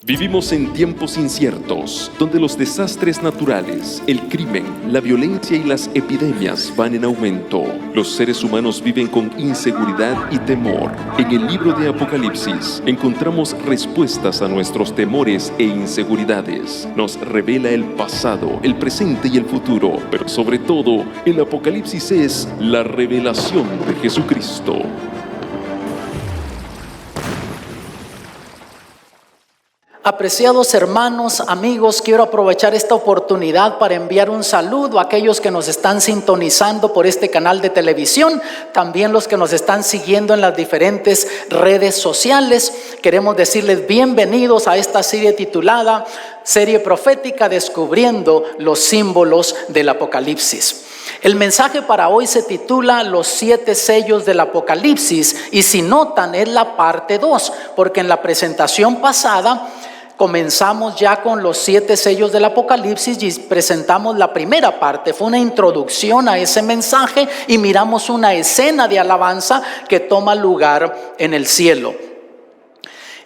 Vivimos en tiempos inciertos, donde los desastres naturales, el crimen, la violencia y las epidemias van en aumento. Los seres humanos viven con inseguridad y temor. En el libro de Apocalipsis encontramos respuestas a nuestros temores e inseguridades. Nos revela el pasado, el presente y el futuro, pero sobre todo, el Apocalipsis es la revelación de Jesucristo. Apreciados hermanos, amigos, quiero aprovechar esta oportunidad para enviar un saludo a aquellos que nos están sintonizando por este canal de televisión, también los que nos están siguiendo en las diferentes redes sociales. Queremos decirles bienvenidos a esta serie titulada Serie Profética Descubriendo los Símbolos del Apocalipsis. El mensaje para hoy se titula Los 7 sellos del Apocalipsis, y si notan es la parte 2, porque en la presentación pasada comenzamos ya con los 7 sellos del Apocalipsis y presentamos la primera parte. Fue una introducción a ese mensaje y miramos una escena de alabanza que toma lugar en el cielo.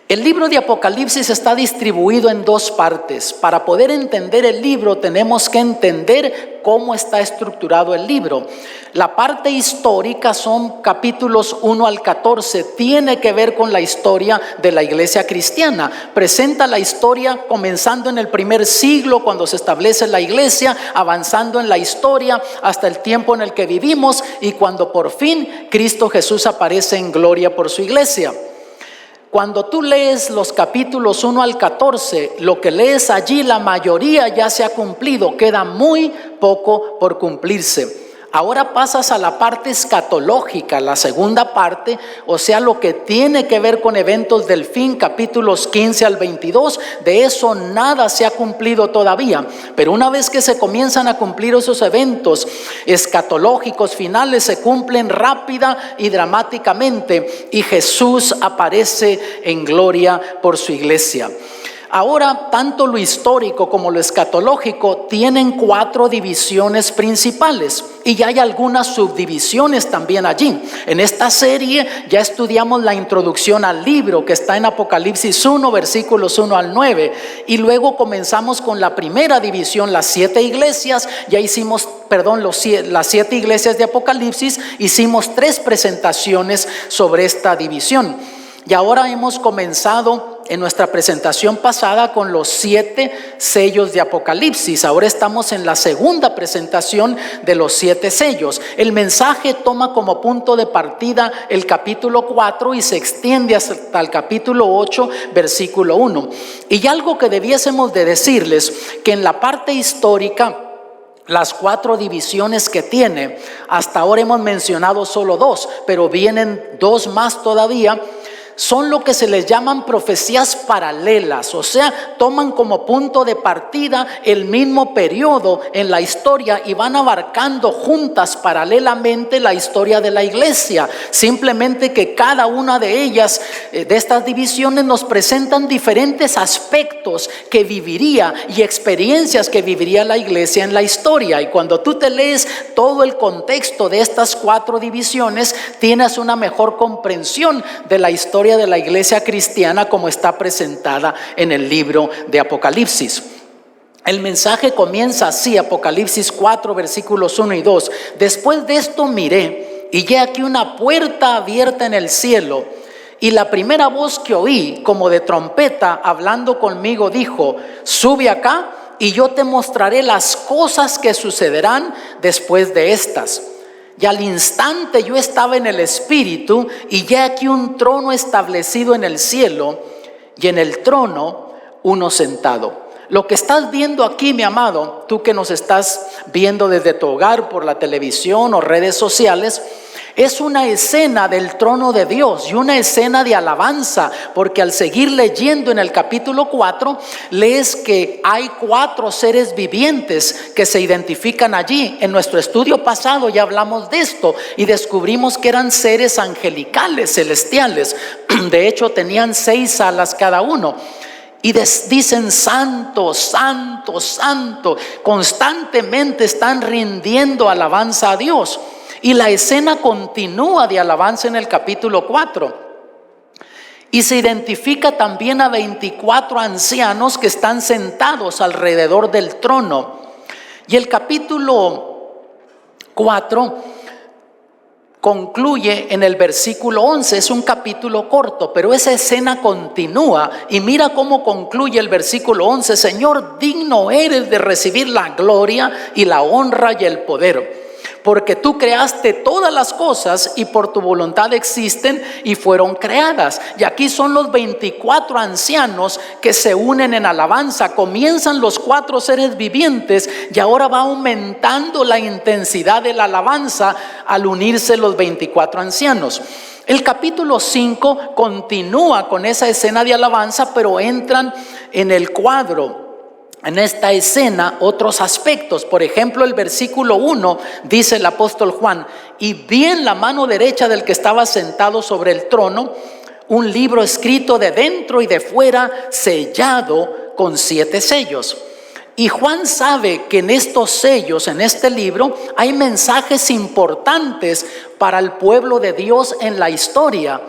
El libro de Apocalipsis está distribuido en 2 partes. Para poder entender el libro tenemos que entender cómo está estructurado el libro. La parte histórica son capítulos 1 al 14. Tiene que ver con la historia de la iglesia cristiana. Presenta la historia comenzando en el primer siglo, cuando se establece la iglesia, avanzando en la historia hasta el tiempo en el que vivimos y cuando por fin Cristo Jesús aparece en gloria por su iglesia. Cuando tú lees los capítulos 1 al 14, lo que lees allí, la mayoría ya se ha cumplido, queda muy poco por cumplirse. Ahora pasas a la parte escatológica, la segunda parte, o sea, lo que tiene que ver con eventos del fin, capítulos 15 al 22, de eso nada se ha cumplido todavía. Pero una vez que se comienzan a cumplir esos eventos escatológicos finales, se cumplen rápida y dramáticamente, y Jesús aparece en gloria por su iglesia. Ahora, tanto lo histórico como lo escatológico tienen 4 divisiones principales y ya hay algunas subdivisiones también allí. En esta serie ya estudiamos la introducción al libro que está en Apocalipsis 1, versículos 1 al 9. Y luego comenzamos con la primera división, las 7 iglesias. Ya hicimos, las 7 iglesias de Apocalipsis. Hicimos 3 presentaciones sobre esta división. Y ahora hemos comenzado en nuestra presentación pasada con los 7 sellos de Apocalipsis. Ahora estamos en la segunda presentación de los 7 sellos. El mensaje toma como punto de partida el capítulo 4 y se extiende hasta el capítulo 8, versículo 1. Y algo que debiésemos de decirles, que en la parte histórica, las 4 divisiones que tiene, hasta ahora hemos mencionado solo 2, pero vienen 2 más todavía. Son lo que se les llaman profecías paralelas, o sea, toman como punto de partida el mismo periodo en la historia y van abarcando juntas paralelamente la historia de la iglesia. Simplemente que cada una de ellas, de estas divisiones, nos presentan diferentes aspectos que viviría y experiencias que viviría la iglesia en la historia. Y cuando tú te lees todo el contexto de estas 4 divisiones, tienes una mejor comprensión de la historia de la iglesia cristiana como está presentada en el libro de Apocalipsis. El mensaje comienza así, Apocalipsis 4, versículos 1 y 2. Después de esto miré, y he aquí una puerta abierta en el cielo, y la primera voz que oí, como de trompeta, hablando conmigo, dijo: sube acá, y yo te mostraré las cosas que sucederán después de estas. Y al instante yo estaba en el espíritu, y ya aquí un trono establecido en el cielo, y en el trono uno sentado. Lo que estás viendo aquí, mi amado, tú que nos estás viendo desde tu hogar, por la televisión o redes sociales, es una escena del trono de Dios y una escena de alabanza, porque al seguir leyendo en el capítulo 4, lees que hay 4 seres vivientes que se identifican allí. En nuestro estudio pasado ya hablamos de esto y descubrimos que eran seres angelicales, celestiales. De hecho, tenían 6 alas cada uno. Y dicen: santo, santo, santo. Constantemente están rindiendo alabanza a Dios. Y la escena continúa de alabanza en el capítulo 4. Y se identifica también a 24 ancianos que están sentados alrededor del trono. Y el capítulo 4 concluye en el versículo 11. Es un capítulo corto, pero esa escena continúa. Y mira cómo concluye el versículo 11. Señor, digno eres de recibir la gloria y la honra y el poder, porque tú creaste todas las cosas y por tu voluntad existen y fueron creadas. Y aquí son los 24 ancianos que se unen en alabanza. Comienzan los 4 seres vivientes y ahora va aumentando la intensidad de la alabanza al unirse los 24 ancianos. El capítulo 5 continúa con esa escena de alabanza, pero entran en el cuadro, en esta escena, otros aspectos. Por ejemplo, el versículo 1 dice el apóstol Juan: y vi en la mano derecha del que estaba sentado sobre el trono un libro escrito de dentro y de fuera, sellado con 7 sellos. Y Juan sabe que en estos sellos, en este libro, hay mensajes importantes para el pueblo de Dios en la historia.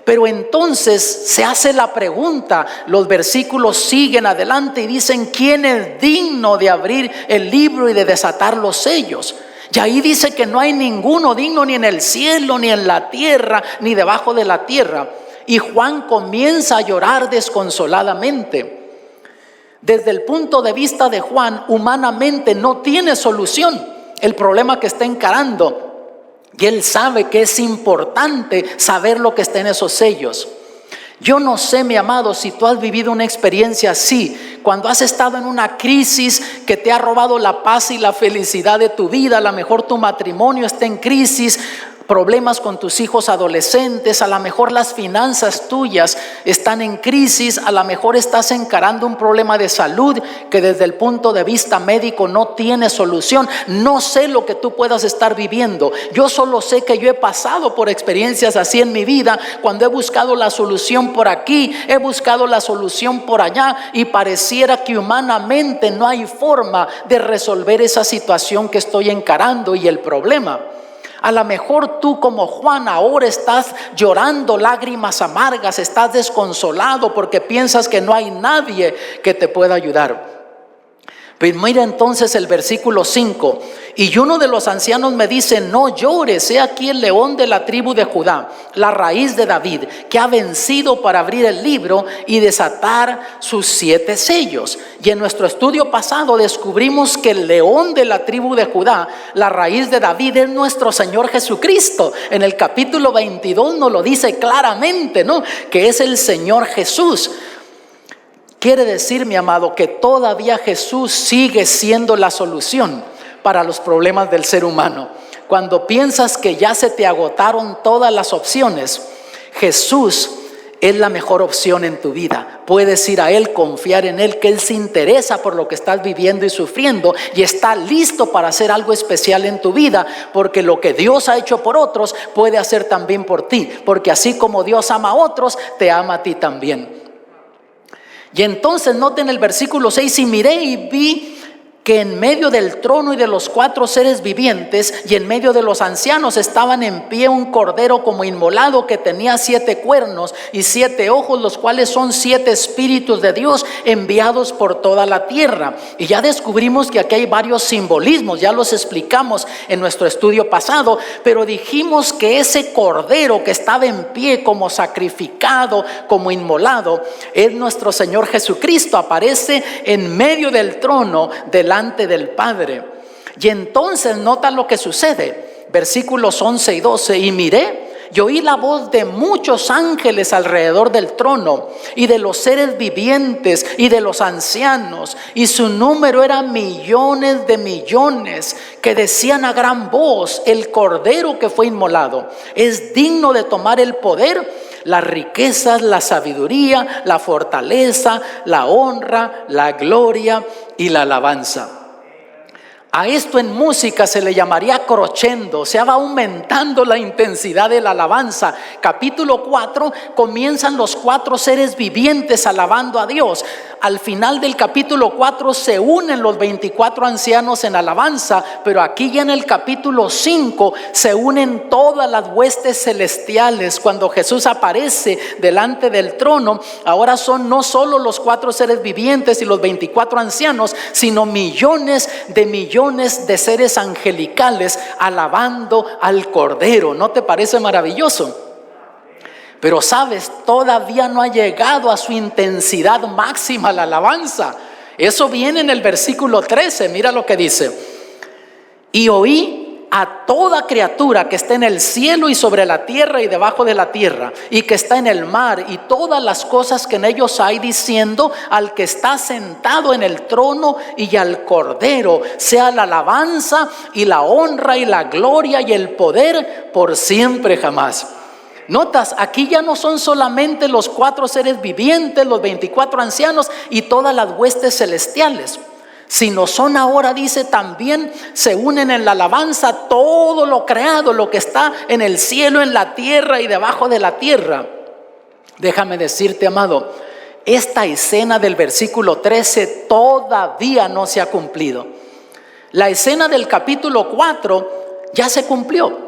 Pero entonces se hace la pregunta, los versículos siguen adelante y dicen: ¿quién es digno de abrir el libro y de desatar los sellos? Y ahí dice que no hay ninguno digno, ni en el cielo, ni en la tierra, ni debajo de la tierra. Y Juan comienza a llorar desconsoladamente. Desde el punto de vista de Juan, humanamente no tiene solución el problema que está encarando. Y él sabe que es importante saber lo que está en esos sellos. Yo no sé, mi amado, si tú has vivido una experiencia así, cuando has estado en una crisis que te ha robado la paz y la felicidad de tu vida. A lo mejor tu matrimonio está en crisis, problemas con tus hijos adolescentes, a lo mejor las finanzas tuyas están en crisis, a lo mejor estás encarando un problema de salud que desde el punto de vista médico no tiene solución. No sé lo que tú puedas estar viviendo. Yo solo sé que yo he pasado por experiencias así en mi vida, cuando he buscado la solución por aquí, he buscado la solución por allá, y pareciera que humanamente no hay forma de resolver esa situación que estoy encarando y el problema. A lo mejor tú, como Juan, ahora estás llorando lágrimas amargas, estás desconsolado porque piensas que no hay nadie que te pueda ayudar. Pero mira entonces el versículo 5: y uno de los ancianos me dice: no llores, he aquí el león de la tribu de Judá, la raíz de David, que ha vencido para abrir el libro y desatar sus 7 sellos. Y en nuestro estudio pasado descubrimos que el león de la tribu de Judá, la raíz de David, es nuestro Señor Jesucristo. En el capítulo 22 nos lo dice claramente, ¿no?, que es el Señor Jesús. Quiere decir, mi amado, que todavía Jesús sigue siendo la solución para los problemas del ser humano. Cuando piensas que ya se te agotaron todas las opciones, Jesús es la mejor opción en tu vida. Puedes ir a Él, confiar en Él, que Él se interesa por lo que estás viviendo y sufriendo, y está listo para hacer algo especial en tu vida, porque lo que Dios ha hecho por otros puede hacer también por ti, porque así como Dios ama a otros, te ama a ti también. Y entonces noten el versículo 6: y miré y vi que en medio del trono y de los 4 seres vivientes y en medio de los ancianos estaban en pie un cordero como inmolado, que tenía 7 cuernos y 7 ojos, los cuales son 7 espíritus de Dios enviados por toda la tierra. Y ya descubrimos que aquí hay varios simbolismos, ya los explicamos en nuestro estudio pasado, pero dijimos que ese cordero que estaba en pie como sacrificado, como inmolado, es nuestro Señor Jesucristo. Aparece en medio del trono delante del Padre. Y entonces nota lo que sucede, versículos 11 y 12: y miré y oí la voz de muchos ángeles alrededor del trono y de los seres vivientes y de los ancianos, y su número era millones de millones, que decían a gran voz: el cordero que fue inmolado es digno de tomar el poder, las riquezas, la sabiduría, la fortaleza, la honra, la gloria y la alabanza. A esto en música se le llamaría crescendo, o sea, va aumentando la intensidad de la alabanza. Capítulo 4 comienzan los 4 seres vivientes alabando a Dios. al final del capítulo 4 se unen los 24 ancianos en alabanza, pero aquí ya en el capítulo 5 se unen todas las huestes celestiales. Cuando Jesús aparece delante del trono, ahora son no solo los 4 seres vivientes y los 24 ancianos, sino millones de seres angelicales alabando al Cordero. ¿No te parece maravilloso? Pero sabes, todavía no ha llegado a su intensidad máxima la alabanza. Eso viene en el versículo 13, mira lo que dice: y oí a toda criatura que está en el cielo y sobre la tierra y debajo de la tierra, y que está en el mar, y todas las cosas que en ellos hay, diciendo: al que está sentado en el trono y al Cordero sea la alabanza y la honra y la gloria y el poder por siempre jamás. Notas, aquí ya no son solamente los 4 seres vivientes, los 24 ancianos y todas las huestes celestiales, sino son ahora, dice, también se unen en la alabanza todo lo creado, lo que está en el cielo, en la tierra y debajo de la tierra. Déjame decirte, amado, esta escena del versículo 13 todavía no se ha cumplido. La escena del capítulo 4 ya se cumplió.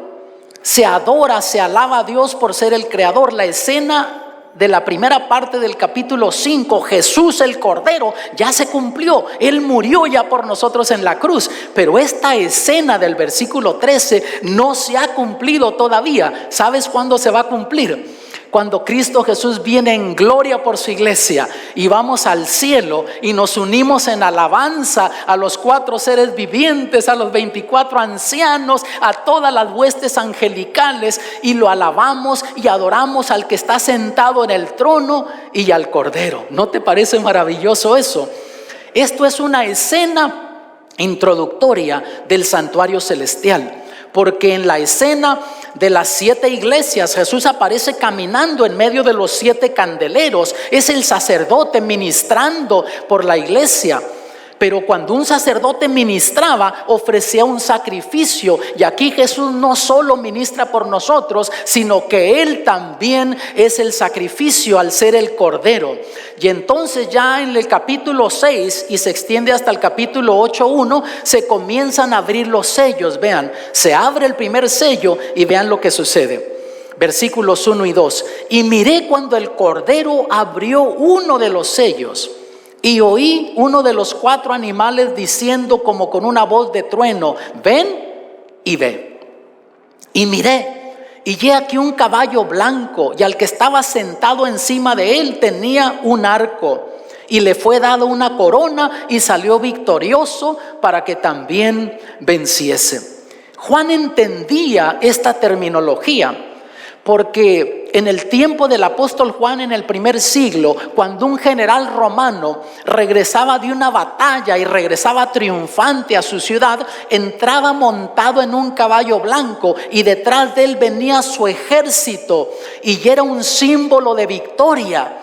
Se adora, se alaba a Dios por ser el creador. La escena de la primera parte del capítulo 5, Jesús el Cordero, ya se cumplió. Él murió ya por nosotros en la cruz. Pero esta escena del versículo 13 no se ha cumplido todavía. ¿Sabes cuándo se va a cumplir? Cuando Cristo Jesús viene en gloria por su iglesia y vamos al cielo y nos unimos en alabanza a los 4 seres vivientes, a los 24 ancianos, a todas las huestes angelicales, y lo alabamos y adoramos al que está sentado en el trono y al Cordero. ¿No te parece maravilloso eso? Esto es una escena introductoria del santuario celestial, porque en la escena de las 7 iglesias Jesús aparece caminando en medio de los 7 candeleros. Es el sacerdote ministrando por la iglesia. Pero cuando un sacerdote ministraba, ofrecía un sacrificio. Y aquí Jesús no solo ministra por nosotros, sino que Él también es el sacrificio al ser el Cordero. Y entonces ya en el capítulo 6, y se extiende hasta el capítulo 8:1, se comienzan a abrir los sellos. Vean, se abre el primer sello y vean lo que sucede. Versículos 1 y 2. Y miré cuando el Cordero abrió uno de los sellos, y oí uno de los 4 animales diciendo como con una voz de trueno: ven y ve. Y miré, y he aquí un caballo blanco, y al que estaba sentado encima de él tenía un arco, y le fue dado una corona, y salió victorioso para que también venciese. Juan entendía esta terminología, porque en el tiempo del apóstol Juan, en el primer siglo, cuando un general romano regresaba de una batalla y regresaba triunfante a su ciudad, entraba montado en un caballo blanco y detrás de él venía su ejército, y era un símbolo de victoria.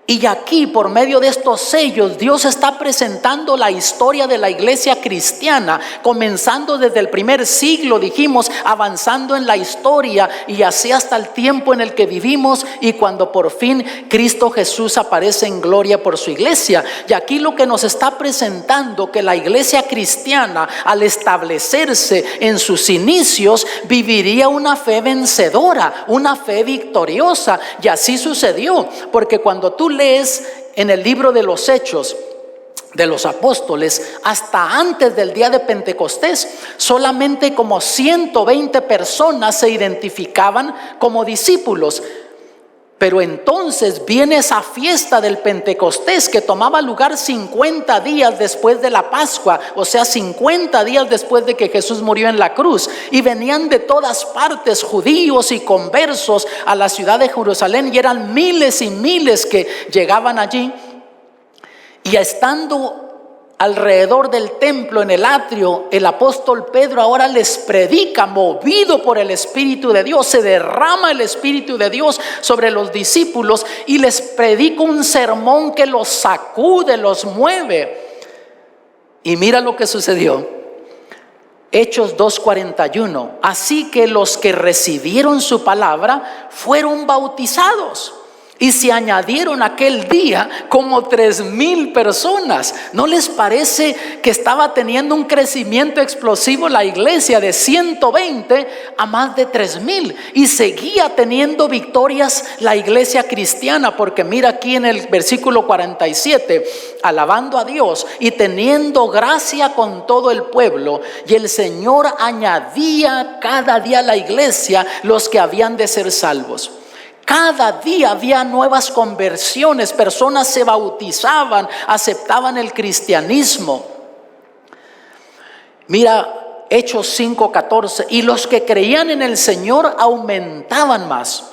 Y aquí, por medio de estos sellos, Dios está presentando la historia de la iglesia cristiana, comenzando desde el primer siglo, dijimos, avanzando en la historia y así hasta el tiempo en el que vivimos, y cuando por fin Cristo Jesús aparece en gloria por su iglesia. Y aquí lo que nos está presentando, que la iglesia cristiana, al establecerse en sus inicios, viviría una fe vencedora, una fe victoriosa. Y así sucedió, porque cuando tú lees en el libro de los Hechos de los Apóstoles, hasta antes del día de Pentecostés, solamente como 120 personas se identificaban como discípulos. Pero entonces viene esa fiesta del Pentecostés que tomaba lugar 50 días después de la Pascua, o sea, 50 días después de que Jesús murió en la cruz. Y venían de todas partes judíos y conversos a la ciudad de Jerusalén, y eran miles y miles que llegaban allí. Y estando alrededor del templo, en el atrio, el apóstol Pedro ahora les predica, movido por el Espíritu de Dios. Se derrama el Espíritu de Dios sobre los discípulos y les predica un sermón que los sacude, los mueve. Y mira lo que sucedió. Hechos 2:41. Así que los que recibieron su palabra fueron bautizados. Y se añadieron aquel día como 3,000 personas. ¿No les parece que estaba teniendo un crecimiento explosivo la iglesia de 120 a más de 3,000? Y seguía teniendo victorias la iglesia cristiana, porque mira aquí en el versículo 47, alabando a Dios y teniendo gracia con todo el pueblo. Y el Señor añadía cada día a la iglesia los que habían de ser salvos. Cada día había nuevas conversiones, personas se bautizaban, aceptaban el cristianismo. Mira Hechos 5:14, y los que creían en el Señor aumentaban más.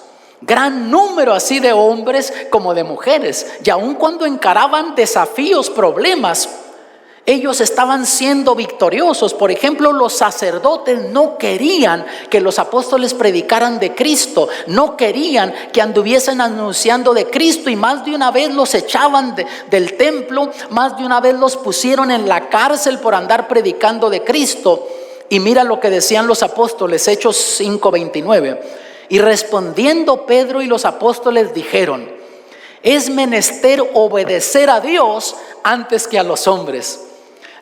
Gran número así de hombres como de mujeres, y aun cuando encaraban desafíos, problemas, ellos estaban siendo victoriosos. Por ejemplo, los sacerdotes no querían que los apóstoles predicaran de Cristo, no querían que anduviesen anunciando de Cristo, y más de una vez los echaban del templo, más de una vez los pusieron en la cárcel por andar predicando de Cristo. Y mira lo que decían los apóstoles, Hechos 5:29. Y respondiendo Pedro y los apóstoles dijeron: es menester obedecer a Dios antes que a los hombres.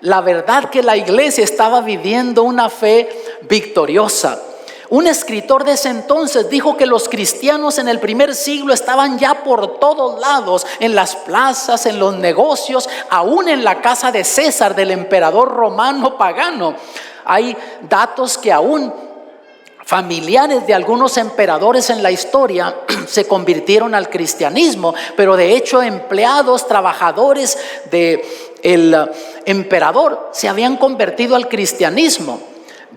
La verdad que la iglesia estaba viviendo una fe victoriosa. Un escritor de ese entonces dijo que los cristianos en el primer siglo estaban ya por todos lados, en las plazas, en los negocios, aún en la casa de César, del emperador romano pagano. Hay datos que aún familiares de algunos emperadores en la historia se convirtieron al cristianismo, pero de hecho empleados, trabajadores del emperador se habían convertido al cristianismo.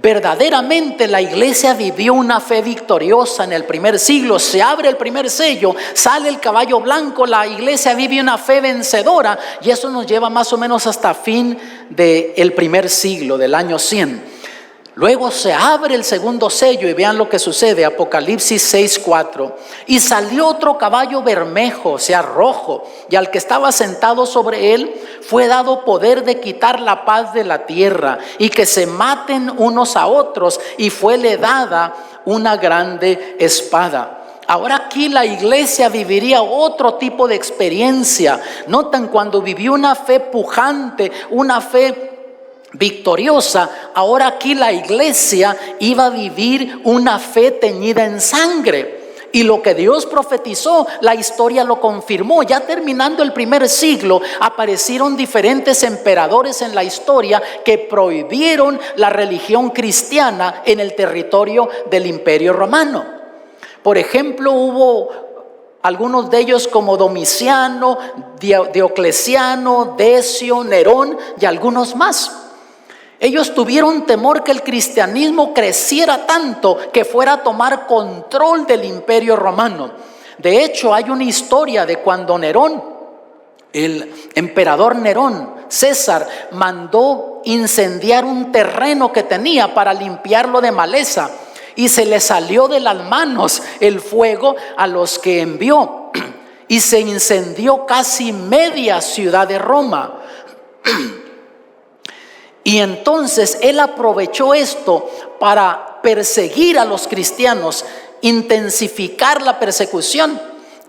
Verdaderamente la iglesia vivió una fe victoriosa en el primer siglo. Se abre el primer sello, sale el caballo blanco, la iglesia vive una fe vencedora, y eso nos lleva más o menos hasta fin del primer siglo, del año 100. Luego se abre el segundo sello y vean lo que sucede, Apocalipsis 6:4. Y salió otro caballo bermejo, o sea rojo, y al que estaba sentado sobre él fue dado poder de quitar la paz de la tierra y que se maten unos a otros, y fuele dada una grande espada. Ahora aquí la iglesia viviría otro tipo de experiencia. Notan, cuando vivió una fe pujante, una fe victoriosa, ahora aquí la iglesia iba a vivir una fe teñida en sangre. Y lo que Dios profetizó, la historia lo confirmó. Ya terminando el primer siglo, aparecieron diferentes emperadores en la historia que prohibieron la religión cristiana en el territorio del Imperio Romano. Por ejemplo, hubo algunos de ellos como Domiciano, Diocleciano, Decio, Nerón y algunos más. Ellos tuvieron temor que el cristianismo creciera tanto que fuera a tomar control del Imperio Romano. De hecho, hay una historia de cuando Nerón, el emperador Nerón, César, mandó incendiar un terreno que tenía para limpiarlo de maleza, y se le salió de las manos el fuego a los que envió, y se incendió casi media ciudad de Roma. Y entonces él aprovechó esto para perseguir a los cristianos, intensificar la persecución,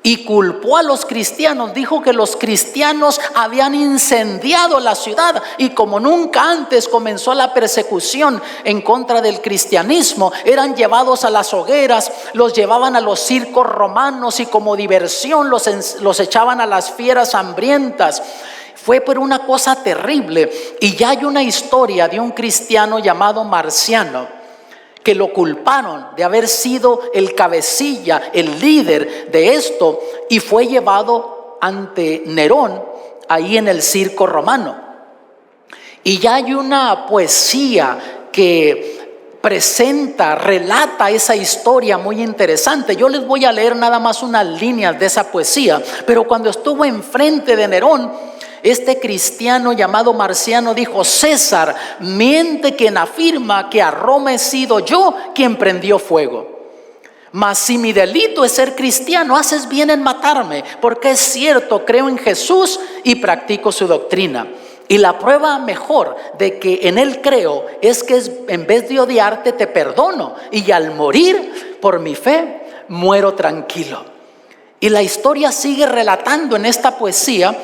y culpó a los cristianos. Dijo que los cristianos habían incendiado la ciudad, y como nunca antes comenzó la persecución en contra del cristianismo. Eran llevados a las hogueras, los llevaban a los circos romanos, y como diversión los echaban a las fieras hambrientas. Fue por una cosa terrible. Y ya hay una historia de un cristiano llamado Marciano, que lo culparon de haber sido el cabecilla, el líder de esto, y fue llevado ante Nerón ahí en el circo romano. Y ya hay una poesía que relata esa historia muy interesante. Yo les voy a leer nada más unas líneas de esa poesía. Pero cuando estuvo enfrente de Nerón, este cristiano llamado Marciano dijo: César, miente quien afirma que a Roma he sido yo quien prendió fuego. Mas si mi delito es ser cristiano, haces bien en matarme, porque es cierto, creo en Jesús y practico su doctrina. Y la prueba mejor de que en él creo es que en vez de odiarte te perdono, y al morir por mi fe muero tranquilo. Y la historia sigue relatando en esta poesía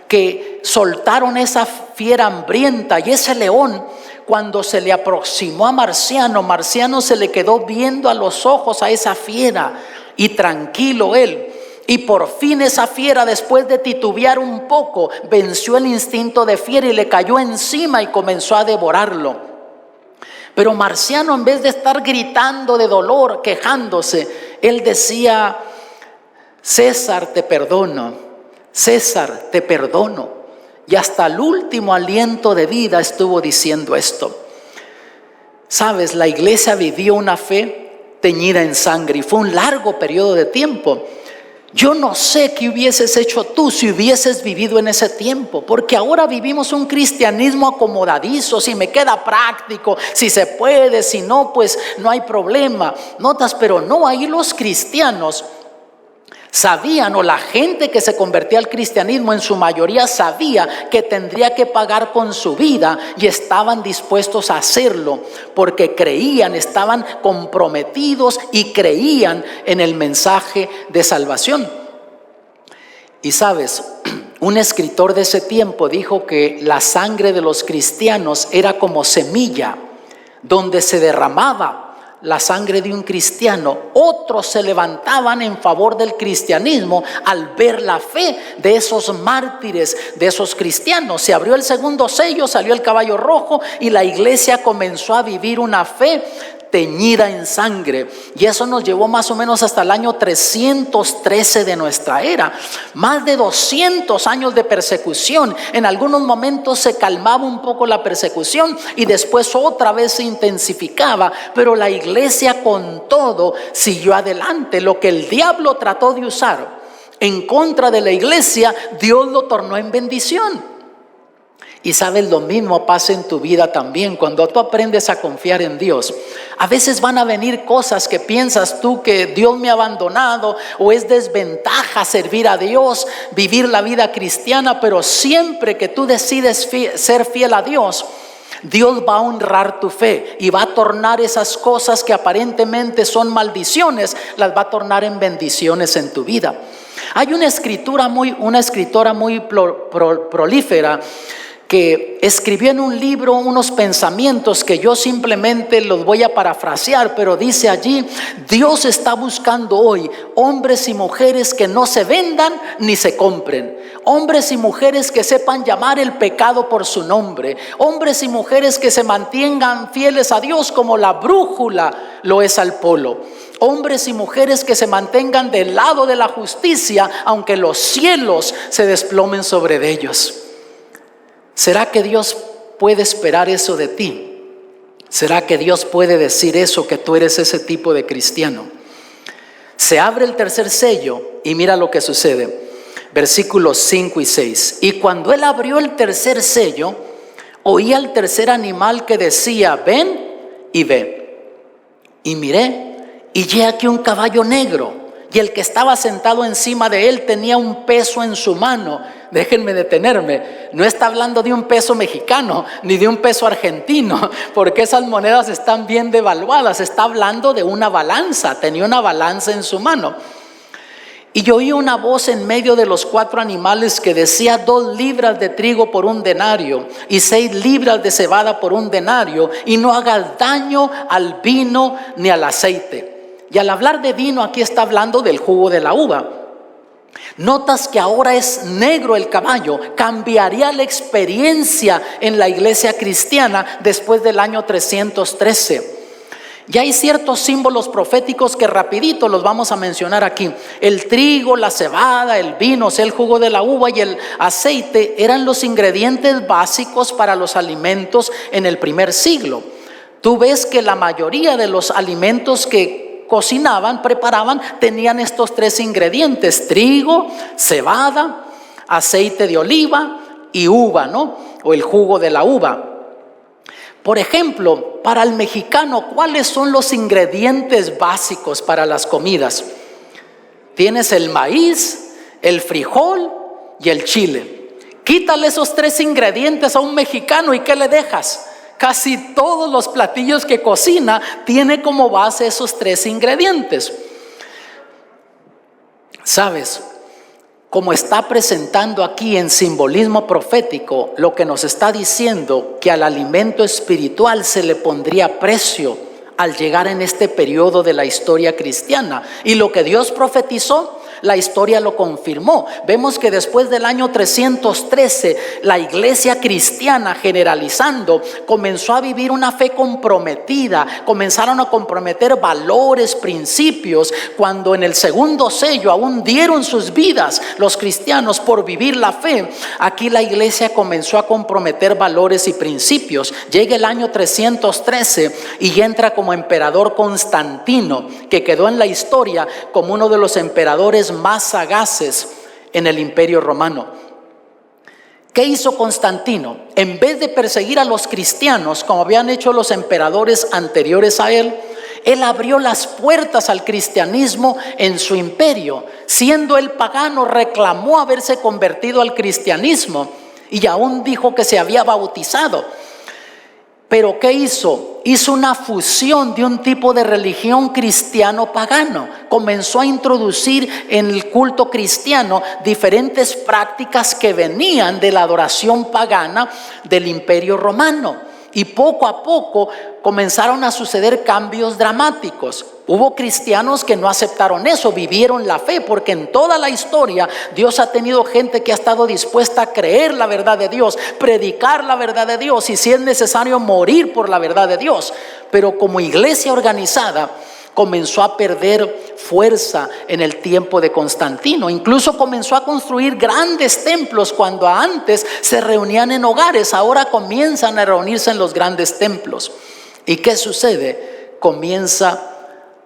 que soltaron esa fiera hambrienta, y ese león, cuando se le aproximó a Marciano, Marciano se le quedó viendo a los ojos a esa fiera, y tranquilo él. Y por fin esa fiera, después de titubear un poco, venció el instinto de fiera y le cayó encima y comenzó a devorarlo. Pero Marciano, en vez de estar gritando de dolor, quejándose, él decía: César, te perdono, César, te perdono. Y hasta el último aliento de vida estuvo diciendo esto. Sabes, la iglesia vivió una fe teñida en sangre, y fue un largo periodo de tiempo. Yo no sé qué hubieses hecho tú si hubieses vivido en ese tiempo, porque ahora vivimos un cristianismo acomodadizo: si me queda práctico, si se puede, si no, pues no hay problema. Notas, pero no, ahí los cristianos sabían, o la gente que se convertía al cristianismo en su mayoría sabía que tendría que pagar con su vida, y estaban dispuestos a hacerlo porque creían, estaban comprometidos y creían en el mensaje de salvación. Y sabes, un escritor de ese tiempo dijo que la sangre de los cristianos era como semilla, donde se derramaba la sangre de un cristiano, otros se levantaban en favor del cristianismo al ver la fe de esos mártires, de esos cristianos. Se abrió el segundo sello, salió el caballo rojo, y la iglesia comenzó a vivir una fe teñida en sangre. Y eso nos llevó más o menos hasta el año 313 de nuestra era. Más de 200 años de persecución. En algunos momentos se calmaba un poco la persecución y después otra vez se intensificaba, pero la iglesia con todo siguió adelante. Lo que el diablo trató de usar en contra de la iglesia, Dios lo tornó en bendición. Y sabes, lo mismo pasa en tu vida también. Cuando tú aprendes a confiar en Dios, a veces van a venir cosas que piensas tú que Dios me ha abandonado, o es desventaja servir a Dios, vivir la vida cristiana. Pero siempre que tú decides ser fiel a Dios, Dios va a honrar tu fe y va a tornar esas cosas que aparentemente son maldiciones, las va a tornar en bendiciones en tu vida. Hay una escritora muy prolífera que escribió en un libro unos pensamientos que yo simplemente los voy a parafrasear, pero dice allí: Dios está buscando hoy hombres y mujeres que no se vendan ni se compren, hombres y mujeres que sepan llamar el pecado por su nombre, hombres y mujeres que se mantengan fieles a Dios como la brújula lo es al polo, hombres y mujeres que se mantengan del lado de la justicia aunque los cielos se desplomen sobre ellos. ¿Será que Dios puede esperar eso de ti? ¿Será que Dios puede decir eso, que tú eres ese tipo de cristiano? Se abre el tercer sello y mira lo que sucede. Versículos 5 y 6. Y cuando él abrió el tercer sello, oí al tercer animal que decía: ven y ve. Y miré, y he aquí un caballo negro, y el que estaba sentado encima de él tenía un peso en su mano. Déjenme detenerme, no está hablando de un peso mexicano ni de un peso argentino, porque esas monedas están bien devaluadas. Está hablando de una balanza, tenía una balanza en su mano. Y yo oí una voz en medio de los 4 animales que decía: 2 libras de trigo por 1 denario y 6 libras de cebada por 1 denario, y no hagas daño al vino ni al aceite. Y al hablar de vino, aquí está hablando del jugo de la uva. Notas que ahora es negro el caballo. Cambiaría la experiencia en la iglesia cristiana después del año 313. Ya hay ciertos símbolos proféticos que rapidito los vamos a mencionar aquí. El trigo, la cebada, el vino, o sea, el jugo de la uva y el aceite eran los ingredientes básicos para los alimentos en el primer siglo. Tú ves que la mayoría de los alimentos que cocinaban, preparaban, tenían estos 3 ingredientes: trigo, cebada, aceite de oliva y uva, ¿no? O el jugo de la uva. Por ejemplo, para el mexicano, ¿cuáles son los ingredientes básicos para las comidas? Tienes el maíz, el frijol y el chile. Quítale esos 3 ingredientes a un mexicano y ¿qué le dejas? Casi todos los platillos que cocina tiene como base esos 3 ingredientes. ¿Sabes? Como está presentando aquí en simbolismo profético, lo que nos está diciendo que al alimento espiritual se le pondría precio al llegar en este periodo de la historia cristiana. Y lo que Dios profetizó, la historia lo confirmó. Vemos que después del año 313, la iglesia cristiana, generalizando, comenzó a vivir una fe comprometida. Comenzaron a comprometer valores, principios, cuando en el segundo sello aún dieron sus vidas los cristianos por vivir la fe. Aquí la iglesia comenzó a comprometer valores y principios. Llega el año 313 y entra como emperador Constantino, que quedó en la historia como uno de los emperadores más sagaces en el Imperio Romano. ¿Qué hizo Constantino? En vez de perseguir a los cristianos como habían hecho los emperadores anteriores a él abrió las puertas al cristianismo en su imperio. Siendo él pagano, reclamó haberse convertido al cristianismo y aún dijo que se había bautizado. Pero ¿qué hizo? Hizo una fusión de un tipo de religión cristiano-pagano. Comenzó a introducir en el culto cristiano diferentes prácticas que venían de la adoración pagana del Imperio Romano. Y poco a poco comenzaron a suceder cambios dramáticos. Hubo cristianos que no aceptaron eso, vivieron la fe, porque en toda la historia Dios ha tenido gente que ha estado dispuesta a creer la verdad de Dios, predicar la verdad de Dios y si es necesario morir por la verdad de Dios. Pero como iglesia organizada comenzó a perder fuerza en el tiempo de Constantino. Incluso comenzó a construir grandes templos cuando antes se reunían en hogares. Ahora comienzan a reunirse en los grandes templos. ¿Y qué sucede? Comienza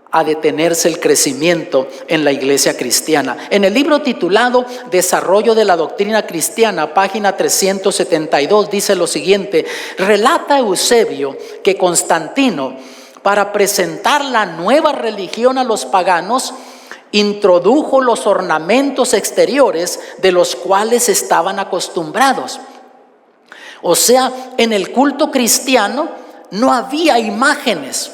a detenerse el crecimiento en la iglesia cristiana. En el libro titulado Desarrollo de la Doctrina Cristiana, página 372, dice lo siguiente: relata Eusebio que Constantino, para presentar la nueva religión a los paganos, introdujo los ornamentos exteriores de los cuales estaban acostumbrados. O sea, en el culto cristiano no había imágenes,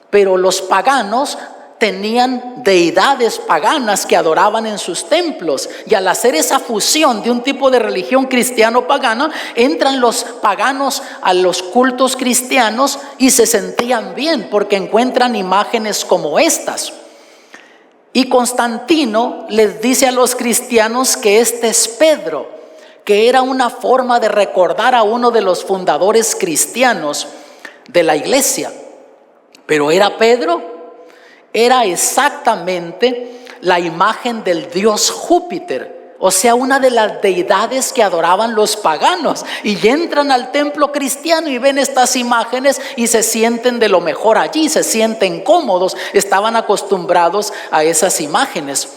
pero los paganos tenían deidades paganas que adoraban en sus templos. Y al hacer esa fusión de un tipo de religión cristiano-pagana, entran los paganos a los cultos cristianos y se sentían bien porque encuentran imágenes como estas. Y Constantino les dice a los cristianos que este es Pedro, que era una forma de recordar a uno de los fundadores cristianos de la iglesia. Pero ¿era Pedro? Era exactamente la imagen del dios Júpiter, o sea, una de las deidades que adoraban los paganos. Y entran al templo cristiano y ven estas imágenes y se sienten de lo mejor allí, se sienten cómodos, estaban acostumbrados a esas imágenes.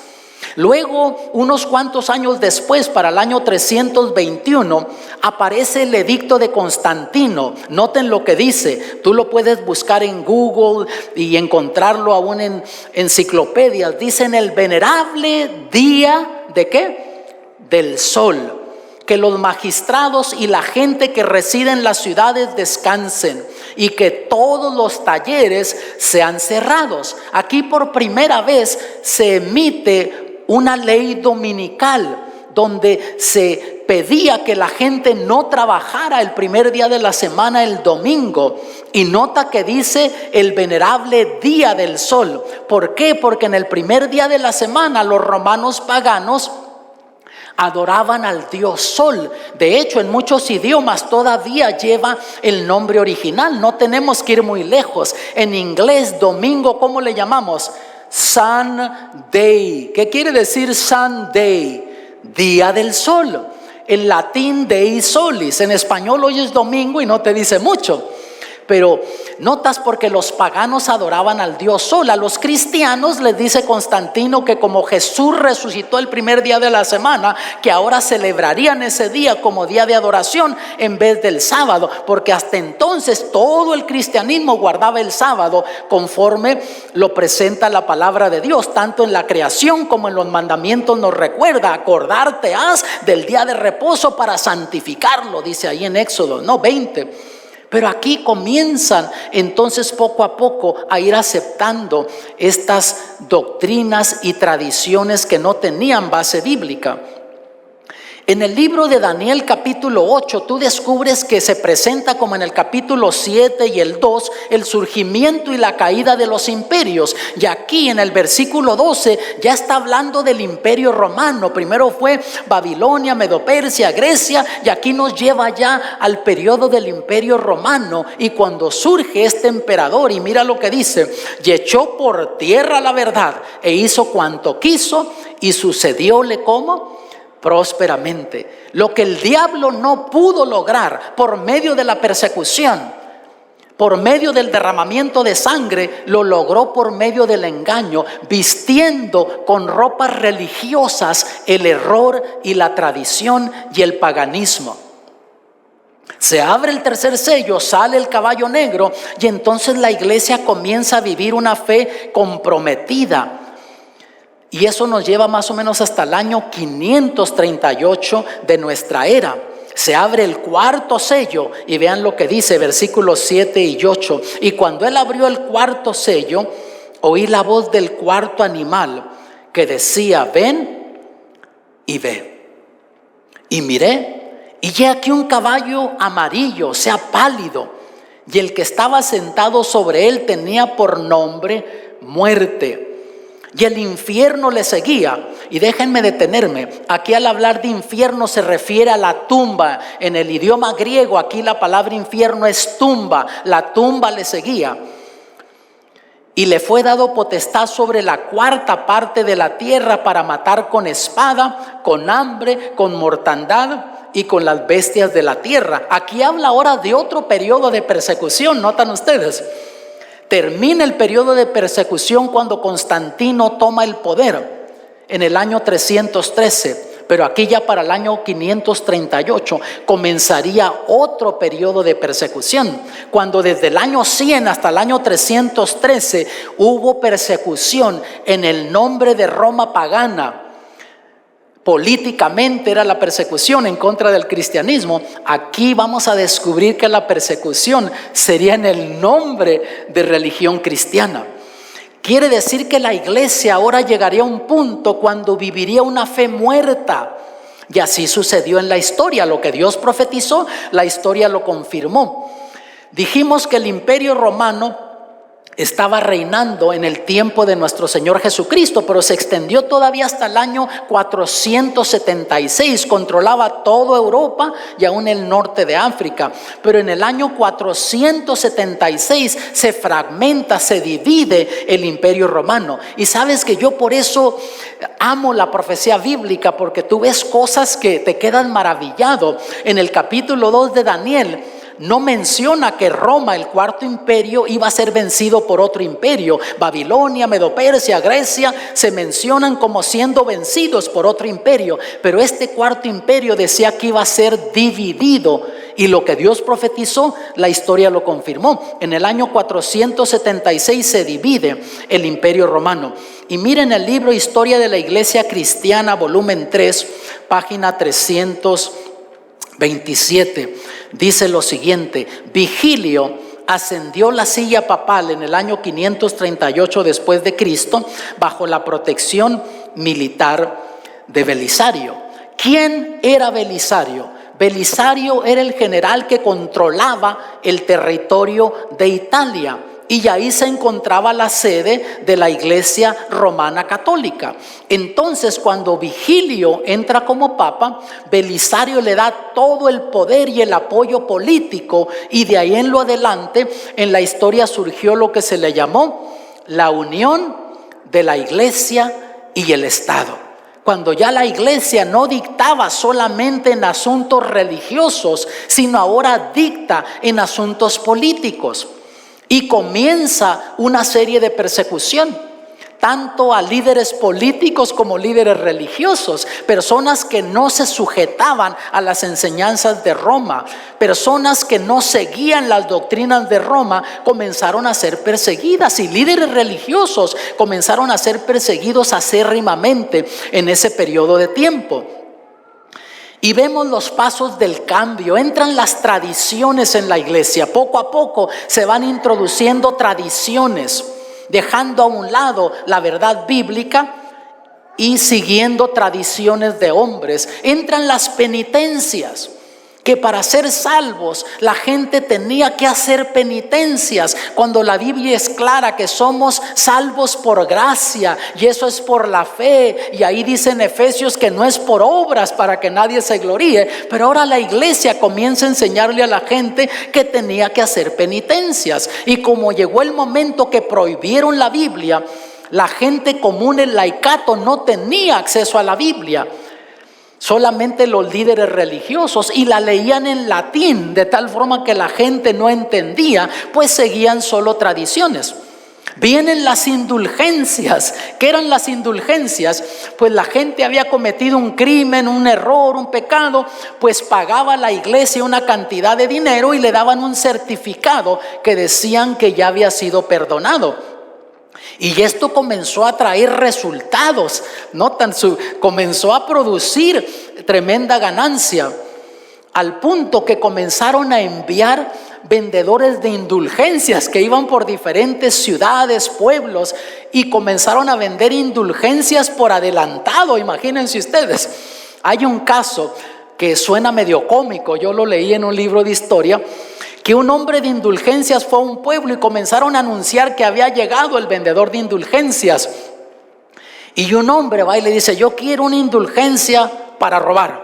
Luego, unos cuantos años después, para el año 321, aparece el edicto de Constantino. Noten lo que dice. Tú lo puedes buscar en Google y encontrarlo aún en enciclopedias. Dice: en el venerable día ¿de qué? Del sol, que los magistrados y la gente que reside en las ciudades descansen y que todos los talleres sean cerrados. Aquí por primera vez se emite una ley dominical donde se pedía que la gente no trabajara el primer día de la semana, el domingo. Y nota que dice el venerable día del sol. ¿Por qué? Porque en el primer día de la semana los romanos paganos adoraban al dios sol. De hecho, en muchos idiomas todavía lleva el nombre original. No tenemos que ir muy lejos. En inglés, domingo, ¿cómo le llamamos? Sunday. ¿Qué quiere decir Sunday? Día del sol. En latín, Dei Solis. En español hoy es domingo y no te dice mucho. Pero notas, porque los paganos adoraban al dios sol. A los cristianos les dice Constantino que como Jesús resucitó el primer día de la semana, que ahora celebrarían ese día como día de adoración en vez del sábado, porque hasta entonces todo el cristianismo guardaba el sábado conforme lo presenta la palabra de Dios. Tanto en la creación como en los mandamientos nos recuerda: acordarte has del día de reposo para santificarlo, dice ahí en Éxodo 20. Pero aquí comienzan entonces poco a poco a ir aceptando estas doctrinas y tradiciones que no tenían base bíblica. En el libro de Daniel capítulo 8 tú descubres que se presenta, como en el capítulo 7 y el 2, el surgimiento y la caída de los imperios. Y aquí en el versículo 12 ya está hablando del imperio romano. Primero fue Babilonia, Medo-Persia, Grecia, y aquí nos lleva ya al periodo del imperio romano. Y cuando surge este emperador, y mira lo que dice: y echó por tierra la verdad e hizo cuanto quiso, y sucedióle como prósperamente. Lo que el diablo no pudo lograr por medio de la persecución, por medio del derramamiento de sangre, lo logró por medio del engaño, vistiendo con ropas religiosas el error y la tradición y el paganismo. Se abre el tercer sello, sale el caballo negro, y entonces la iglesia comienza a vivir una fe comprometida. Y eso nos lleva más o menos hasta el año 538 de nuestra era. Se abre el cuarto sello y vean lo que dice versículos 7 y 8. Y cuando él abrió el cuarto sello, oí la voz del cuarto animal que decía: ven y ve. Y miré, y he aquí un caballo amarillo, o sea, pálido, y el que estaba sentado sobre él tenía por nombre Muerte. Y el infierno le seguía. Y déjenme detenerme. Aquí al hablar de infierno se refiere a la tumba. En el idioma griego aquí la palabra infierno es tumba. La tumba le seguía. Y le fue dado potestad sobre la cuarta parte de la tierra para matar con espada, con hambre, con mortandad y con las bestias de la tierra. Aquí habla ahora de otro periodo de persecución. ¿Notan ustedes? Termina el periodo de persecución cuando Constantino toma el poder en el año 313, pero aquí ya para el año 538 comenzaría otro periodo de persecución, cuando desde el año 100 hasta el año 313 hubo persecución en el nombre de Roma pagana. Políticamente era la persecución en contra del cristianismo. Aquí vamos a descubrir que la persecución sería en el nombre de religión cristiana. Quiere decir que la iglesia ahora llegaría a un punto cuando viviría una fe muerta. Y así sucedió en la historia. Lo que Dios profetizó, la historia lo confirmó. Dijimos que el imperio romano estaba reinando en el tiempo de nuestro Señor Jesucristo, pero se extendió todavía hasta el año 476, controlaba toda Europa y aún el norte de África. Pero en el año 476 se fragmenta, se divide el imperio romano. Y sabes que yo por eso amo la profecía bíblica, porque tú ves cosas que te quedan maravillado. En el capítulo 2 de Daniel no menciona que Roma, el cuarto imperio, iba a ser vencido por otro imperio. Babilonia, Medo-Persia, Grecia se mencionan como siendo vencidos por otro imperio, pero este cuarto imperio decía que iba a ser dividido, y lo que Dios profetizó, la historia lo confirmó. En el año 476 se divide el imperio romano. Y miren el libro Historia de la Iglesia Cristiana, volumen 3, página 327. Dice lo siguiente: Vigilio ascendió la silla papal en el año 538 después de Cristo bajo la protección militar de Belisario. ¿Quién era Belisario? Belisario era el general que controlaba el territorio de Italia. Y ahí se encontraba la sede de la iglesia romana católica. Entonces, cuando Vigilio entra como papa, Belisario le da todo el poder y el apoyo político, y de ahí en lo adelante en la historia surgió lo que se le llamó la unión de la iglesia y el Estado. Cuando ya la iglesia no dictaba solamente en asuntos religiosos, sino ahora dicta en asuntos políticos. Y comienza una serie de persecución, tanto a líderes políticos como líderes religiosos, personas que no se sujetaban a las enseñanzas de Roma, personas que no seguían las doctrinas de Roma, comenzaron a ser perseguidas, y líderes religiosos comenzaron a ser perseguidos acérrimamente en ese periodo de tiempo. Y vemos los pasos del cambio. Entran las tradiciones en la iglesia. Poco a poco se van introduciendo tradiciones, dejando a un lado la verdad bíblica y siguiendo tradiciones de hombres. Entran las penitencias, que para ser salvos la gente tenía que hacer penitencias, cuando la Biblia es clara que somos salvos por gracia, y eso es por la fe. Y ahí dice en Efesios que no es por obras para que nadie se gloríe. Pero ahora la iglesia comienza a enseñarle a la gente que tenía que hacer penitencias. Y como llegó el momento que prohibieron la Biblia, la gente común, el laicato, no tenía acceso a la Biblia. Solamente los líderes religiosos, y la leían en latín, de tal forma que la gente no entendía, pues seguían solo tradiciones. Vienen las indulgencias. ¿Qué eran las indulgencias? Pues la gente había cometido un crimen, un error, un pecado, pues pagaba a la iglesia una cantidad de dinero y le daban un certificado que decían que ya había sido perdonado. Y esto comenzó a traer resultados, comenzó a producir tremenda ganancia, al punto que comenzaron a enviar vendedores de indulgencias que iban por diferentes ciudades, pueblos, y comenzaron a vender indulgencias por adelantado. Imagínense ustedes. Hay un caso que suena medio cómico, yo lo leí en un libro de historia, que un hombre de indulgencias fue a un pueblo y comenzaron a anunciar que había llegado el vendedor de indulgencias. Y un hombre va y le dice: yo quiero una indulgencia para robar.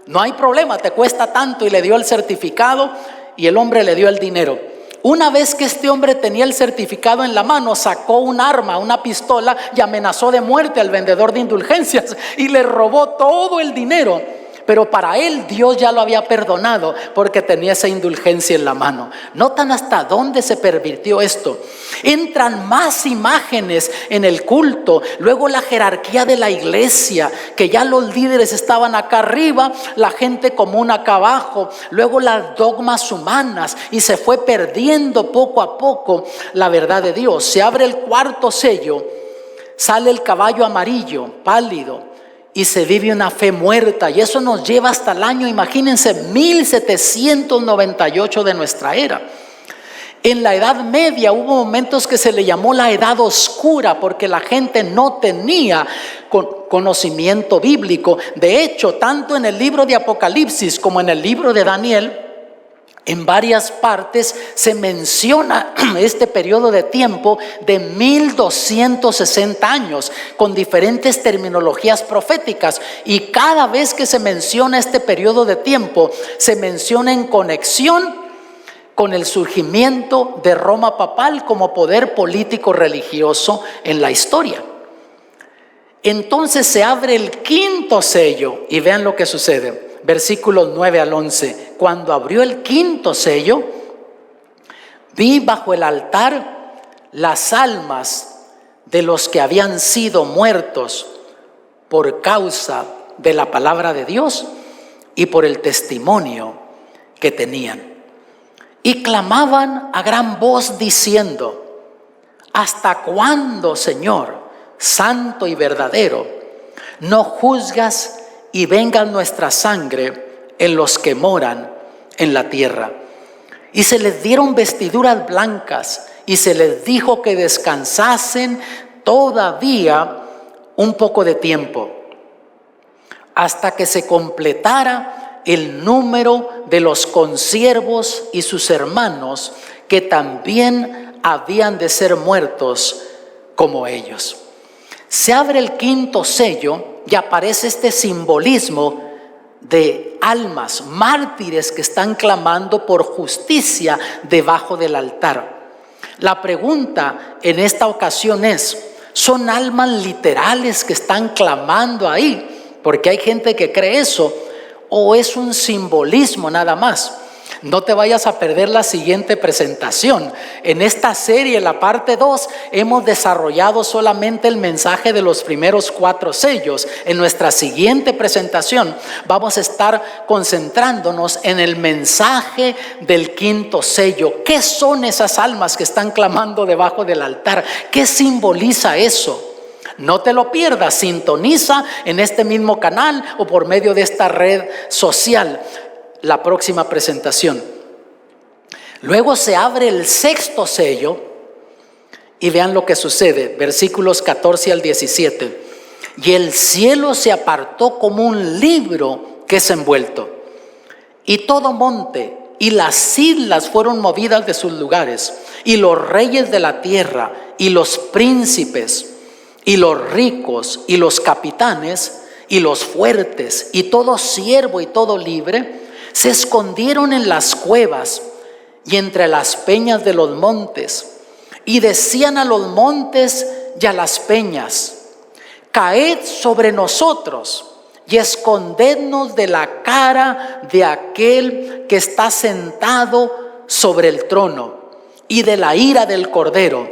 No hay problema, te cuesta tanto. Y le dio el certificado y el hombre le dio el dinero. Una vez que este hombre tenía el certificado en la mano, sacó un arma, una pistola, y amenazó de muerte al vendedor de indulgencias y le robó todo el dinero. Pero para él Dios ya lo había perdonado porque tenía esa indulgencia en la mano. ¿Notan hasta dónde se pervirtió esto? Entran más imágenes en el culto. Luego la jerarquía de la iglesia, que ya los líderes estaban acá arriba, la gente común acá abajo. Luego las dogmas humanas, y se fue perdiendo poco a poco la verdad de Dios. Se abre el cuarto sello, sale el caballo amarillo, pálido, y se vive una fe muerta. Y eso nos lleva hasta el año, imagínense, 1798 de nuestra era. En la Edad Media hubo momentos que se le llamó la Edad Oscura, porque la gente no tenía conocimiento bíblico. De hecho, tanto en el libro de Apocalipsis como en el libro de Daniel, en varias partes se menciona este periodo de tiempo de 1260 años con diferentes terminologías proféticas, y cada vez que se menciona este periodo de tiempo se menciona en conexión con el surgimiento de Roma papal como poder político religioso en la historia. Entonces se abre el quinto sello y vean lo que sucede. Versículos 9 al 11. Cuando abrió el quinto sello, vi bajo el altar las almas de los que habían sido muertos por causa de la palabra de Dios y por el testimonio que tenían. Y clamaban a gran voz diciendo: ¿hasta cuándo, Señor, santo y verdadero, no juzgas y venga nuestra sangre en los que moran en la tierra? Y se les dieron vestiduras blancas y se les dijo que descansasen todavía un poco de tiempo, hasta que se completara el número de los consiervos y sus hermanos, que también habían de ser muertos como ellos. Se abre el quinto sello y aparece este simbolismo de almas, mártires que están clamando por justicia debajo del altar. La pregunta en esta ocasión es: ¿son almas literales que están clamando ahí? Porque hay gente que cree eso, ¿o es un simbolismo nada más? No te vayas a perder la siguiente presentación. En esta serie, la parte 2, hemos desarrollado solamente el mensaje de los primeros 4 sellos. En nuestra siguiente presentación vamos a estar concentrándonos en el mensaje del quinto sello. ¿Qué son esas almas que están clamando debajo del altar? ¿Qué simboliza eso? No te lo pierdas, sintoniza en este mismo canal o por medio de esta red social la próxima presentación. Luego se abre el sexto sello y vean lo que sucede, versículos 14 al 17. Y el cielo se apartó como un libro que es envuelto, y todo monte y las islas fueron movidas de sus lugares, y los reyes de la tierra, y los príncipes, y los ricos, y los capitanes, y los fuertes, y todo siervo y todo libre, se escondieron en las cuevas y entre las peñas de los montes, y decían a los montes y a las peñas: caed sobre nosotros y escondednos de la cara de aquel que está sentado sobre el trono y de la ira del Cordero,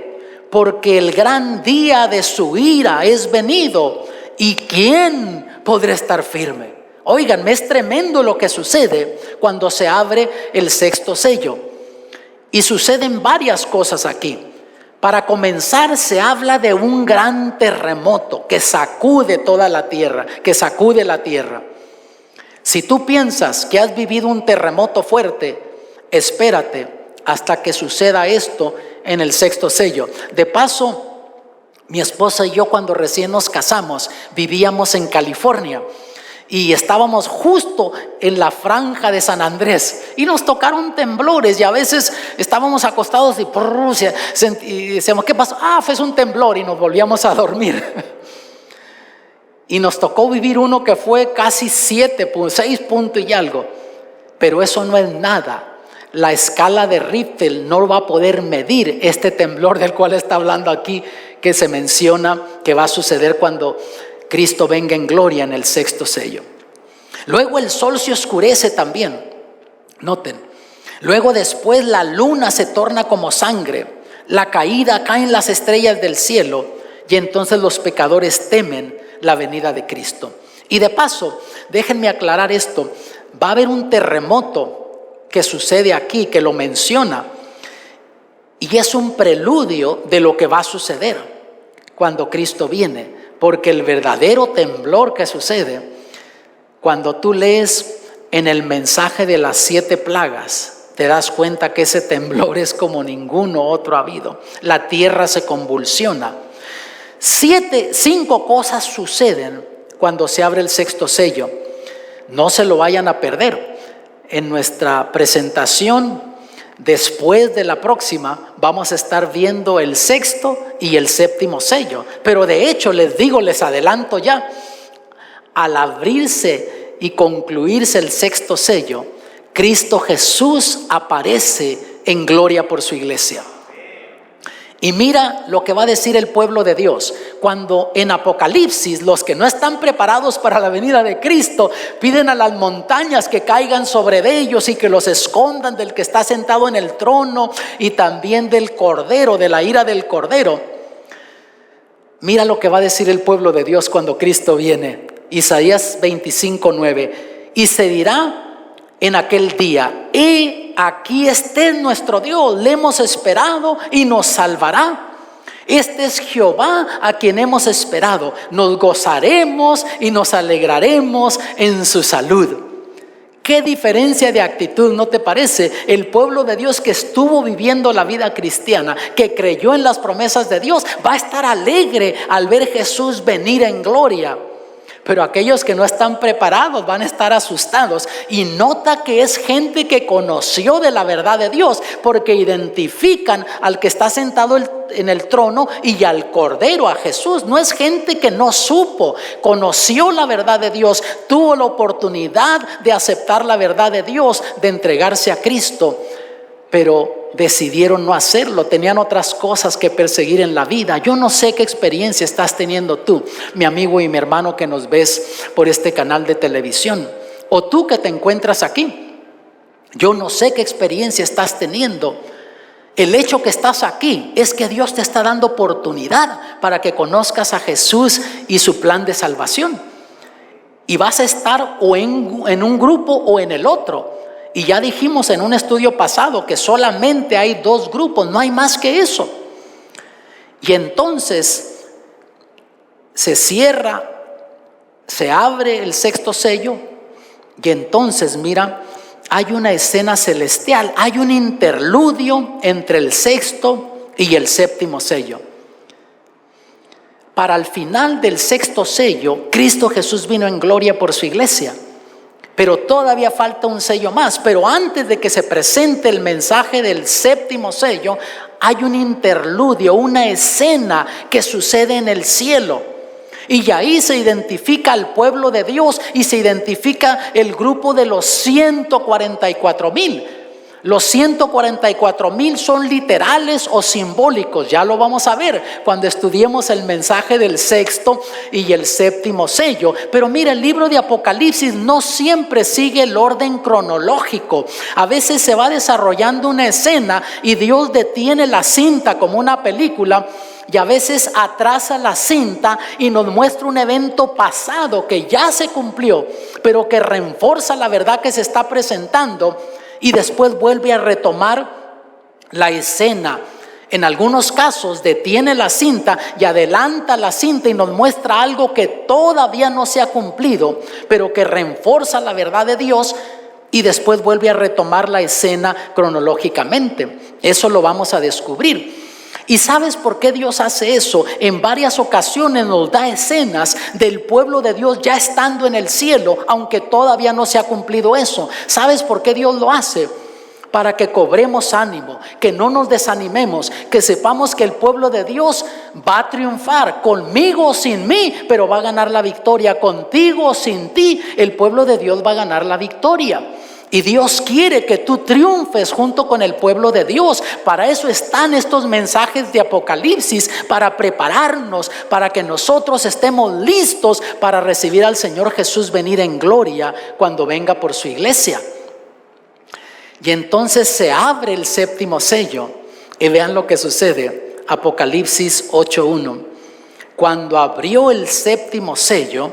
porque el gran día de su ira es venido, y ¿quién podrá estar firme? Óiganme, es tremendo lo que sucede cuando se abre el sexto sello, y suceden varias cosas aquí. Para comenzar, se habla de un gran terremoto que sacude toda la tierra, que sacude la tierra. Si tú piensas que has vivido un terremoto fuerte, espérate hasta que suceda esto en el sexto sello. De paso, mi esposa y yo, cuando recién nos casamos, vivíamos en California. Y estábamos justo en la franja de San Andrés y nos tocaron temblores, y a veces estábamos acostados y decíamos: ¿qué pasó? Fue un temblor, y nos volvíamos a dormir. Y nos tocó vivir uno que fue casi 6 puntos y algo. Pero eso no es nada. La escala de Richter no va a poder medir este temblor del cual está hablando aquí, que se menciona que va a suceder cuando Cristo venga en gloria en el sexto sello. Luego el sol se oscurece también. Noten. Luego después la luna se torna como sangre. La caída, caen las estrellas del cielo. Y entonces los pecadores temen la venida de Cristo. Y de paso, déjenme aclarar esto. Va a haber un terremoto que sucede aquí, que lo menciona. Y es un preludio de lo que va a suceder cuando Cristo viene. Porque el verdadero temblor que sucede, cuando tú lees en el mensaje de las 7 plagas, te das cuenta que ese temblor es como ninguno otro ha habido. La tierra se convulsiona. 5 cosas suceden cuando se abre el sexto sello. No se lo vayan a perder. En nuestra presentación, después de la próxima, vamos a estar viendo el sexto y el séptimo sello. Pero de hecho, les adelanto ya, al abrirse y concluirse el sexto sello, Cristo Jesús aparece en gloria por su iglesia. Y mira lo que va a decir el pueblo de Dios cuando en Apocalipsis los que no están preparados para la venida de Cristo piden a las montañas que caigan sobre ellos y que los escondan del que está sentado en el trono y también del Cordero, de la ira del Cordero. Mira lo que va a decir el pueblo de Dios cuando Cristo viene. Isaías 25:9. Y se dirá en aquel día: aquí está nuestro Dios, le hemos esperado y nos salvará. Este es Jehová a quien hemos esperado. Nos gozaremos y nos alegraremos en su salud. Qué diferencia de actitud, ¿no te parece? El pueblo de Dios que estuvo viviendo la vida cristiana, que creyó en las promesas de Dios, va a estar alegre al ver Jesús venir en gloria. Pero aquellos que no están preparados van a estar asustados. Y nota que es gente que conoció de la verdad de Dios, porque identifican al que está sentado en el trono y al Cordero, a Jesús. No es gente que no supo, conoció la verdad de Dios, tuvo la oportunidad de aceptar la verdad de Dios, de entregarse a Cristo, pero decidieron no hacerlo, tenían otras cosas que perseguir en la vida. Yo no sé qué experiencia estás teniendo tú, mi amigo y mi hermano que nos ves por este canal de televisión, o tú que te encuentras aquí. Yo no sé qué experiencia estás teniendo. El hecho que estás aquí es que Dios te está dando oportunidad para que conozcas a Jesús y su plan de salvación. Y vas a estar o en un grupo o en el otro. Y ya dijimos en un estudio pasado que solamente hay 2 grupos, no hay más que eso. Y entonces se cierra, se abre el sexto sello y entonces mira, hay una escena celestial, hay un interludio entre el sexto y el séptimo sello. Para el final del sexto sello, Cristo Jesús vino en gloria por su iglesia. Pero todavía falta un sello más. Pero antes de que se presente el mensaje del séptimo sello, hay un interludio, una escena que sucede en el cielo. Y ahí se identifica al pueblo de Dios y se identifica el grupo de los 144,000. Los 144,000 son literales o simbólicos. Ya lo vamos a ver cuando estudiemos el mensaje del sexto y el séptimo sello. Pero mira, el libro de Apocalipsis no siempre sigue el orden cronológico. A veces se va desarrollando una escena y Dios detiene la cinta como una película, y a veces atrasa la cinta y nos muestra un evento pasado que ya se cumplió, pero que refuerza la verdad que se está presentando. Y después vuelve a retomar la escena. En algunos casos detiene la cinta y adelanta la cinta y nos muestra algo que todavía no se ha cumplido, pero que refuerza la verdad de Dios, y después vuelve a retomar la escena cronológicamente. Eso lo vamos a descubrir. ¿Y sabes por qué Dios hace eso? En varias ocasiones nos da escenas del pueblo de Dios ya estando en el cielo, aunque todavía no se ha cumplido eso. ¿Sabes por qué Dios lo hace? Para que cobremos ánimo, que no nos desanimemos, que sepamos que el pueblo de Dios va a triunfar, conmigo o sin mí, pero va a ganar la victoria. Contigo o sin ti, el pueblo de Dios va a ganar la victoria. Y Dios quiere que tú triunfes junto con el pueblo de Dios. Para eso están estos mensajes de Apocalipsis, para prepararnos, para que nosotros estemos listos para recibir al Señor Jesús venir en gloria cuando venga por su iglesia. Y entonces se abre el séptimo sello y vean lo que sucede. Apocalipsis 8:1. Cuando abrió el séptimo sello,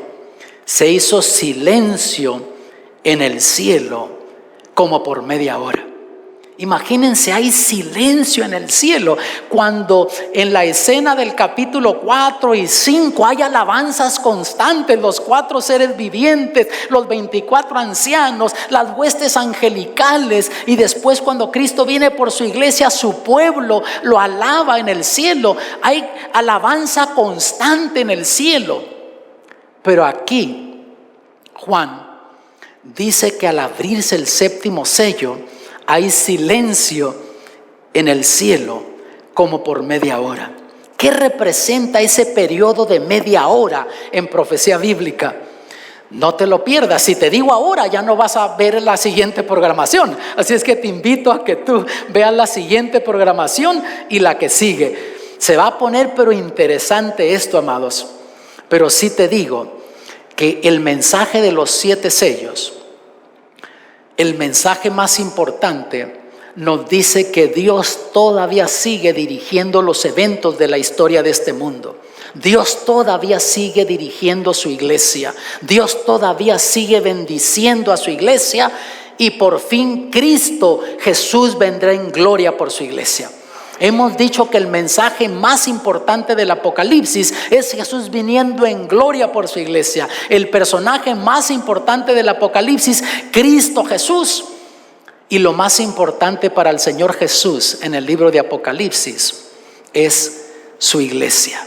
se hizo silencio en el cielo como por media hora. Imagínense, hay silencio en el cielo cuando en la escena del capítulo 4 y 5 hay alabanzas constantes, los 4 seres vivientes, los 24 ancianos, las huestes angelicales, y después cuando Cristo viene por su iglesia, su pueblo lo alaba en el cielo. Hay alabanza constante en el cielo. Pero aquí Juan dice que al abrirse el séptimo sello, hay silencio en el cielo como por media hora. ¿Qué representa ese periodo de media hora en profecía bíblica? No te lo pierdas. Si te digo ahora, ya no vas a ver la siguiente programación. Así es que te invito a que tú veas la siguiente programación y la que sigue. Se va a poner pero interesante esto, amados. Pero sí te digo que el mensaje de los 7 sellos, el mensaje más importante, nos dice que Dios todavía sigue dirigiendo los eventos de la historia de este mundo. Dios todavía sigue dirigiendo su iglesia. Dios todavía sigue bendiciendo a su iglesia, y por fin Cristo Jesús vendrá en gloria por su iglesia. Hemos dicho que el mensaje más importante del Apocalipsis es Jesús viniendo en gloria por su iglesia. El personaje más importante del Apocalipsis, Cristo Jesús. Y lo más importante para el Señor Jesús en el libro de Apocalipsis es su iglesia.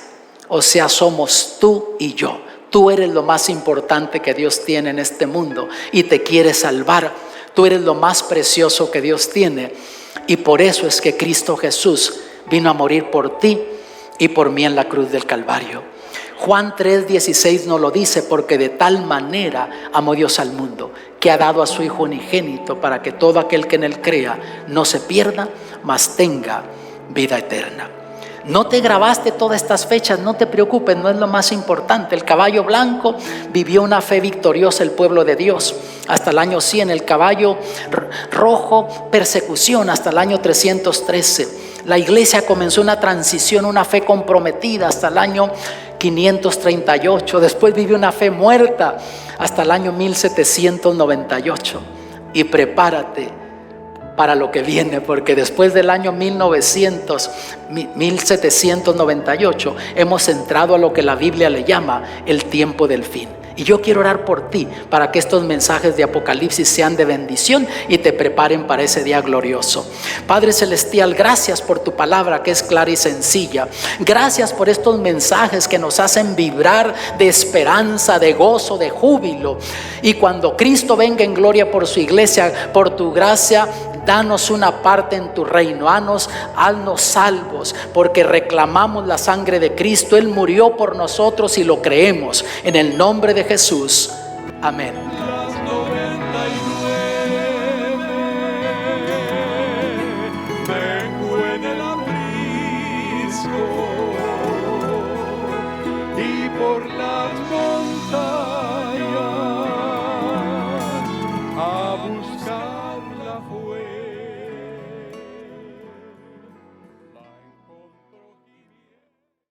O sea, somos tú y yo. Tú eres lo más importante que Dios tiene en este mundo y te quiere salvar. Tú eres lo más precioso que Dios tiene. Y por eso es que Cristo Jesús vino a morir por ti y por mí en la cruz del Calvario. Juan 3:16 nos lo dice: porque de tal manera amó Dios al mundo, que ha dado a su Hijo unigénito, para que todo aquel que en él crea no se pierda, mas tenga vida eterna. No te grabaste todas estas fechas, no te preocupes, no es lo más importante. El caballo blanco vivió una fe victoriosa el pueblo de Dios hasta el año 100. El caballo rojo, persecución hasta el año 313. La iglesia comenzó una transición, una fe comprometida hasta el año 538. Después vivió una fe muerta hasta el año 1798. Y prepárate para lo que viene, porque después del año 1798 hemos entrado a lo que la Biblia le llama el tiempo del fin. Y yo quiero orar por ti para que estos mensajes de Apocalipsis sean de bendición y te preparen para ese día glorioso. Padre Celestial, gracias por tu palabra que es clara y sencilla. Gracias por estos mensajes que nos hacen vibrar de esperanza, de gozo, de júbilo. Y cuando Cristo venga en gloria por su iglesia, por tu gracia, danos una parte en tu reino, haznos salvos, porque reclamamos la sangre de Cristo. Él murió por nosotros y lo creemos. En el nombre de Jesús, amén. Las 99 vengo en el aprisco y por la